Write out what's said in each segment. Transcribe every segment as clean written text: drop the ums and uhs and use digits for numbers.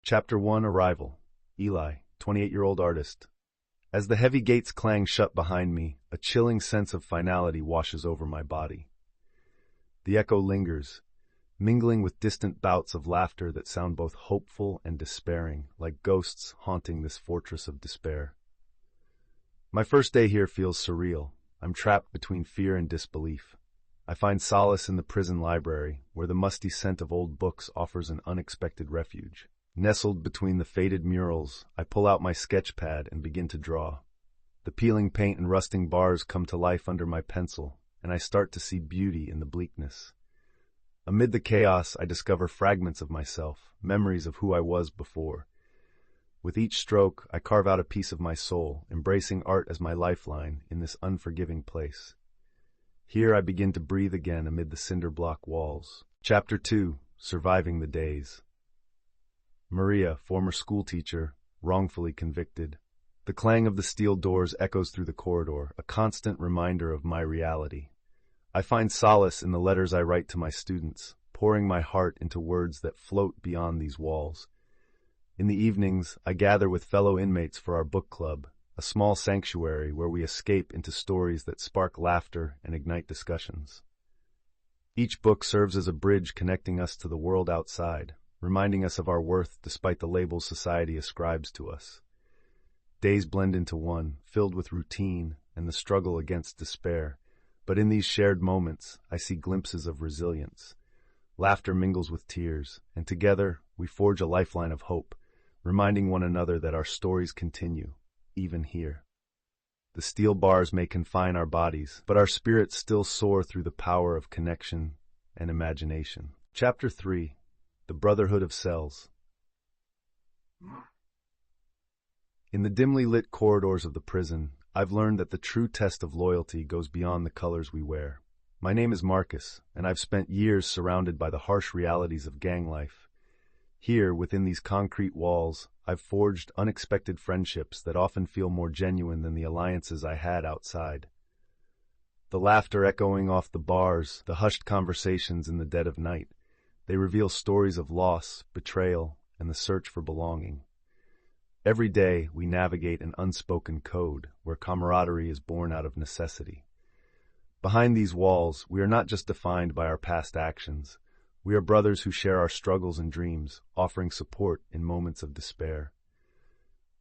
Chapter 1 Arrival. Eli, 28-year-old artist. As the heavy gates clang shut behind me, a chilling sense of finality washes over my body. The echo lingers, mingling with distant bouts of laughter that sound both hopeful and despairing, like ghosts haunting this fortress of despair. My first day here feels surreal. I'm trapped between fear and disbelief. I find solace in the prison library, where the musty scent of old books offers an unexpected refuge. Nestled between the faded murals, I pull out my sketch pad and begin to draw. The peeling paint and rusting bars come to life under my pencil, and I start to see beauty in the bleakness. Amid the chaos, I discover fragments of myself, memories of who I was before. With each stroke, I carve out a piece of my soul, embracing art as my lifeline in this unforgiving place. Here I begin to breathe again amid the cinder block walls. Chapter 2 Surviving the Days. Maria, former schoolteacher, wrongfully convicted. The clang of the steel doors echoes through the corridor, a constant reminder of my reality. I find solace in the letters I write to my students, pouring my heart into words that float beyond these walls. In the evenings, I gather with fellow inmates for our book club, a small sanctuary where we escape into stories that spark laughter and ignite discussions. Each book serves as a bridge connecting us to the world outside, reminding us of our worth despite the labels society ascribes to us. Days blend into one, filled with routine and the struggle against despair. But in these shared moments, I see glimpses of resilience. Laughter mingles with tears, and together we forge a lifeline of hope, reminding one another that our stories continue, even here. The steel bars may confine our bodies, but our spirits still soar through the power of connection and imagination. Chapter 3 The Brotherhood of Cells. In the dimly lit corridors of the prison, I've learned that the true test of loyalty goes beyond the colors we wear. My name is Marcus, and I've spent years surrounded by the harsh realities of gang life. Here, within these concrete walls, I've forged unexpected friendships that often feel more genuine than the alliances I had outside. The laughter echoing off the bars, the hushed conversations in the dead of night, they reveal stories of loss, betrayal, and the search for belonging. Every day, we navigate an unspoken code where camaraderie is born out of necessity. Behind these walls, we are not just defined by our past actions. We are brothers who share our struggles and dreams, offering support in moments of despair.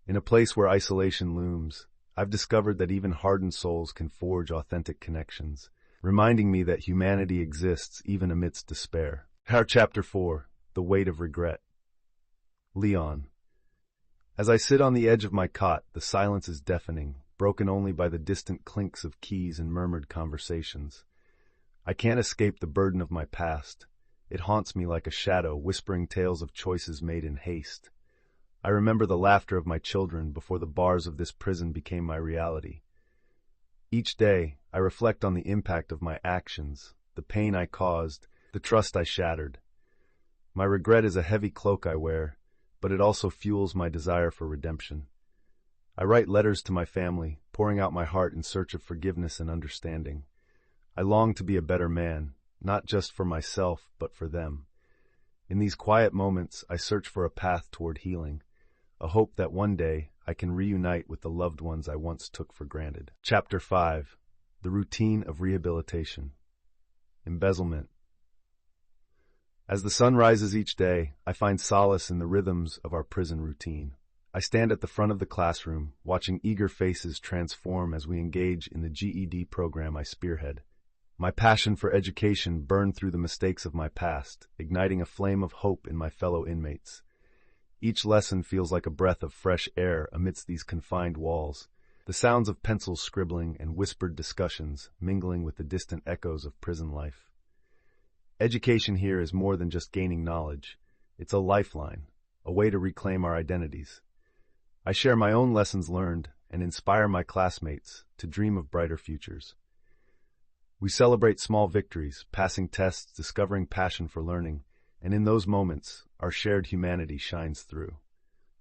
In a place where isolation looms, I've discovered that even hardened souls can forge authentic connections, reminding me that humanity exists even amidst despair. Our Chapter 4 The Weight of Regret. Leon. As I sit on the edge of my cot, the silence is deafening, broken only by the distant clinks of keys and murmured conversations. I can't escape the burden of my past. It haunts me like a shadow, whispering tales of choices made in haste. I remember the laughter of my children before the bars of this prison became my reality. Each day, I reflect on the impact of my actions, the pain I caused, the trust I shattered. My regret is a heavy cloak I wear, but it also fuels my desire for redemption. I write letters to my family, pouring out my heart in search of forgiveness and understanding. I long to be a better man, not just for myself, but for them. In these quiet moments, I search for a path toward healing, a hope that one day I can reunite with the loved ones I once took for granted. Chapter 5 The Routine of Rehabilitation. Embezzlement. As the sun rises each day, I find solace in the rhythms of our prison routine. I stand at the front of the classroom, watching eager faces transform as we engage in the GED program I spearhead. My passion for education burned through the mistakes of my past, igniting a flame of hope in my fellow inmates. Each lesson feels like a breath of fresh air amidst these confined walls, the sounds of pencils scribbling and whispered discussions mingling with the distant echoes of prison life. Education here is more than just gaining knowledge. It's a lifeline, a way to reclaim our identities. I share my own lessons learned and inspire my classmates to dream of brighter futures. We celebrate small victories, passing tests, discovering passion for learning, and in those moments, our shared humanity shines through.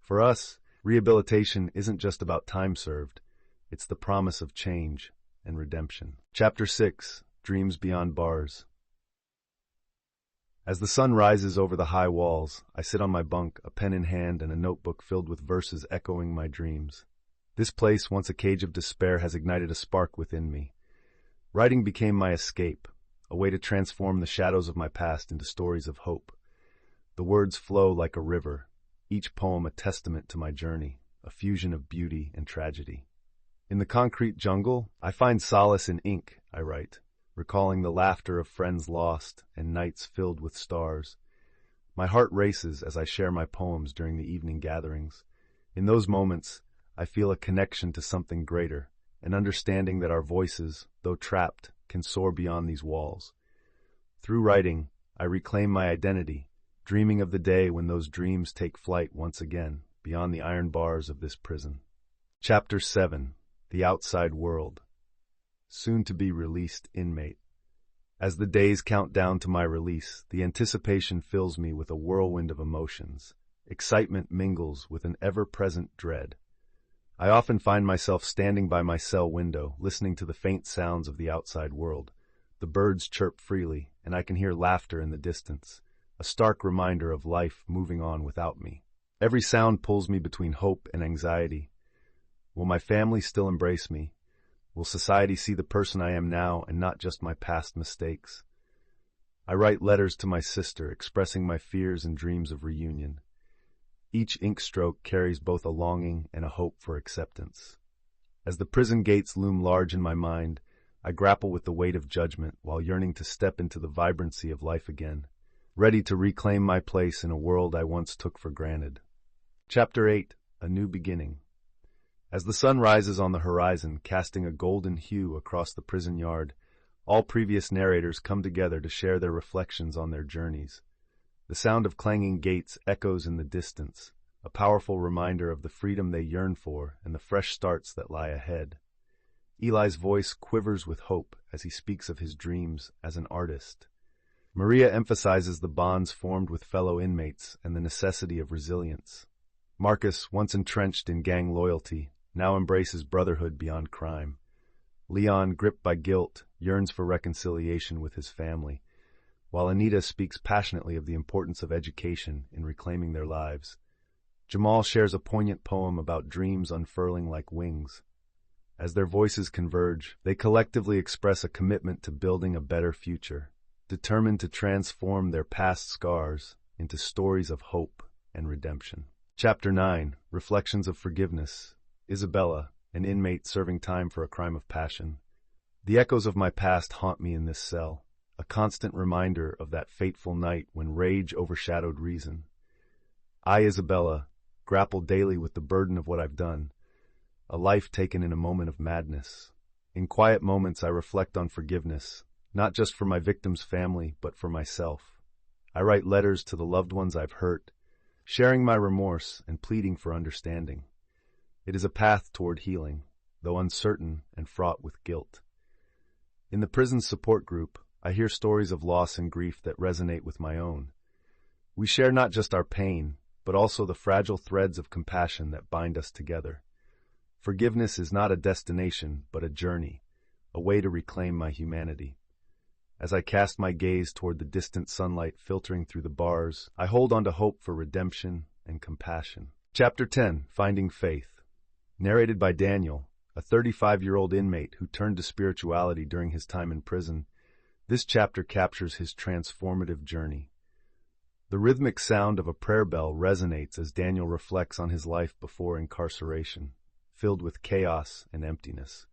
For us, rehabilitation isn't just about time served, it's the promise of change and redemption. Chapter 6 Dreams Beyond Bars. As the sun rises over the high walls, I sit on my bunk, a pen in hand and a notebook filled with verses echoing my dreams. This place, once a cage of despair, has ignited a spark within me. Writing became my escape, a way to transform the shadows of my past into stories of hope. The words flow like a river, each poem a testament to my journey, a fusion of beauty and tragedy. In the concrete jungle, I find solace in ink, I write, recalling the laughter of friends lost and nights filled with stars. My heart races as I share my poems during the evening gatherings. In those moments, I feel a connection to something greater, an understanding that our voices, though trapped, can soar beyond these walls. Through writing, I reclaim my identity, dreaming of the day when those dreams take flight once again, beyond the iron bars of this prison. Chapter 7. The Outside World. Soon-to-be-released inmate. As the days count down to my release, the anticipation fills me with a whirlwind of emotions. Excitement mingles with an ever-present dread. I often find myself standing by my cell window, listening to the faint sounds of the outside world. The birds chirp freely, and I can hear laughter in the distance, a stark reminder of life moving on without me. Every sound pulls me between hope and anxiety. Will my family still embrace me? Will society see the person I am now and not just my past mistakes? I write letters to my sister, expressing my fears and dreams of reunion. Each ink stroke carries both a longing and a hope for acceptance. As the prison gates loom large in my mind, I grapple with the weight of judgment while yearning to step into the vibrancy of life again, ready to reclaim my place in a world I once took for granted. Chapter 8. A New Beginning. As the sun rises on the horizon, casting a golden hue across the prison yard, all previous narrators come together to share their reflections on their journeys. The sound of clanging gates echoes in the distance, a powerful reminder of the freedom they yearn for and the fresh starts that lie ahead. Eli's voice quivers with hope as he speaks of his dreams as an artist. Maria emphasizes the bonds formed with fellow inmates and the necessity of resilience. Marcus, once entrenched in gang loyalty, now embraces brotherhood beyond crime. Leon, gripped by guilt, yearns for reconciliation with his family, while Anita speaks passionately of the importance of education in reclaiming their lives. Jamal shares a poignant poem about dreams unfurling like wings. As their voices converge, they collectively express a commitment to building a better future, determined to transform their past scars into stories of hope and redemption. Chapter 9. Reflections of Forgiveness. Isabella, an inmate serving time for a crime of passion. The echoes of my past haunt me in this cell, a constant reminder of that fateful night when rage overshadowed reason. I, Isabella, grapple daily with the burden of what I've done, a life taken in a moment of madness. In quiet moments I reflect on forgiveness, not just for my victim's family, but for myself. I write letters to the loved ones I've hurt, sharing my remorse and pleading for understanding. It is a path toward healing, though uncertain and fraught with guilt. In the prison support group, I hear stories of loss and grief that resonate with my own. We share not just our pain, but also the fragile threads of compassion that bind us together. Forgiveness is not a destination, but a journey, a way to reclaim my humanity. As I cast my gaze toward the distant sunlight filtering through the bars, I hold on to hope for redemption and compassion. Chapter 10. Finding Faith. Narrated by Daniel, a 35-year-old inmate who turned to spirituality during his time in prison, this chapter captures his transformative journey. The rhythmic sound of a prayer bell resonates as Daniel reflects on his life before incarceration, filled with chaos and emptiness.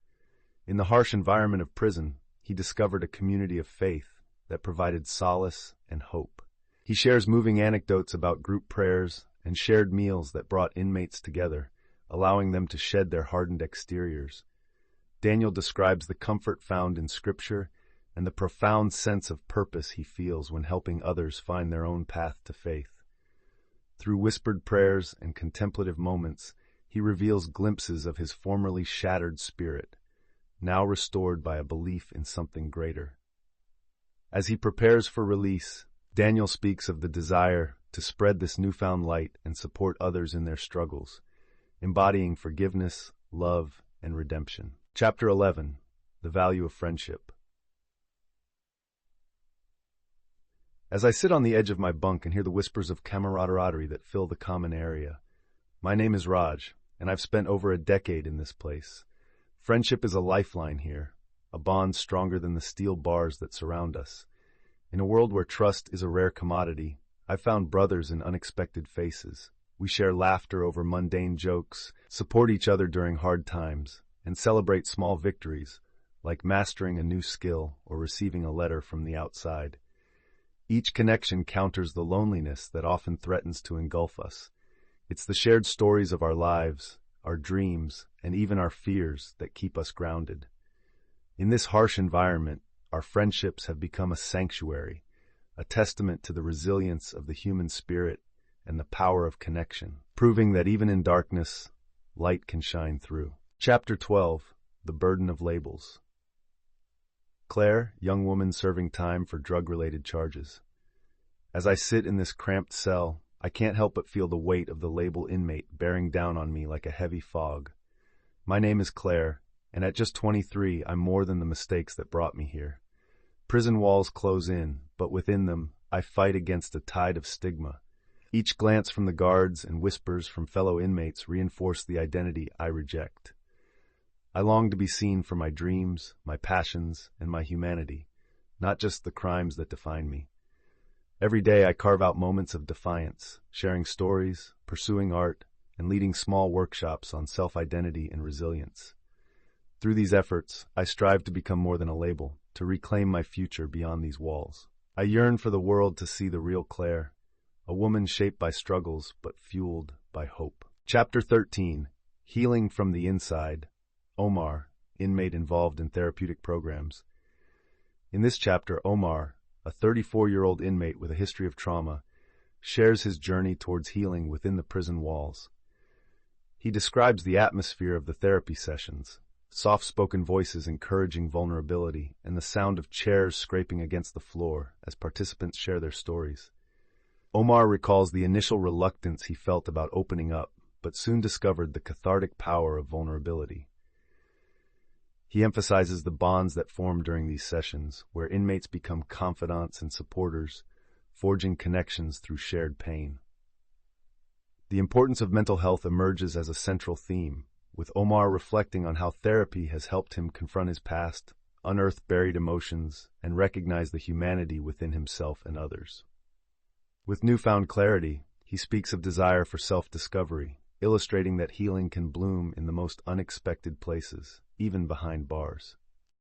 In the harsh environment of prison, he discovered a community of faith that provided solace and hope. He shares moving anecdotes about group prayers and shared meals that brought inmates together, allowing them to shed their hardened exteriors. Daniel describes the comfort found in Scripture and the profound sense of purpose he feels when helping others find their own path to faith. Through whispered prayers and contemplative moments, he reveals glimpses of his formerly shattered spirit, now restored by a belief in something greater. As he prepares for release, Daniel speaks of the desire to spread this newfound light and support others in their struggles, embodying forgiveness, love, and redemption. Chapter 11. The Value of Friendship. As I sit on the edge of my bunk and hear the whispers of camaraderie that fill the common area. My name is Raj, and I've spent over a decade in this place. Friendship is a lifeline here, a bond stronger than the steel bars that surround us. In a world where trust is a rare commodity, I've found brothers in unexpected faces. We share laughter over mundane jokes, support each other during hard times, and celebrate small victories, like mastering a new skill or receiving a letter from the outside. Each connection counters the loneliness that often threatens to engulf us. It's the shared stories of our lives, our dreams, and even our fears that keep us grounded. In this harsh environment, our friendships have become a sanctuary, a testament to the resilience of the human spirit and the power of connection, proving that even in darkness, light can shine through. Chapter 12. The Burden of Labels. Claire, young woman serving time for drug-related charges. As I sit in this cramped cell, I can't help but feel the weight of the label inmate bearing down on me like a heavy fog. My name is Claire, and at just 23, I'm more than the mistakes that brought me here. Prison walls close in, but within them, I fight against a tide of stigma. Each glance from the guards and whispers from fellow inmates reinforce the identity I reject. I long to be seen for my dreams, my passions, and my humanity, not just the crimes that define me. Every day I carve out moments of defiance, sharing stories, pursuing art, and leading small workshops on self-identity and resilience. Through these efforts, I strive to become more than a label, to reclaim my future beyond these walls. I yearn for the world to see the real Claire, a woman shaped by struggles but fueled by hope. Chapter 13. Healing from the Inside. Omar, inmate involved in therapeutic programs. In this chapter, Omar, a 34-year-old inmate with a history of trauma, shares his journey towards healing within the prison walls. He describes the atmosphere of the therapy sessions, soft-spoken voices encouraging vulnerability, and the sound of chairs scraping against the floor as participants share their stories. Omar recalls the initial reluctance he felt about opening up, but soon discovered the cathartic power of vulnerability. He emphasizes the bonds that form during these sessions, where inmates become confidants and supporters, forging connections through shared pain. The importance of mental health emerges as a central theme, with Omar reflecting on how therapy has helped him confront his past, unearth buried emotions, and recognize the humanity within himself and others. With newfound clarity, he speaks of desire for self-discovery, illustrating that healing can bloom in the most unexpected places, even behind bars.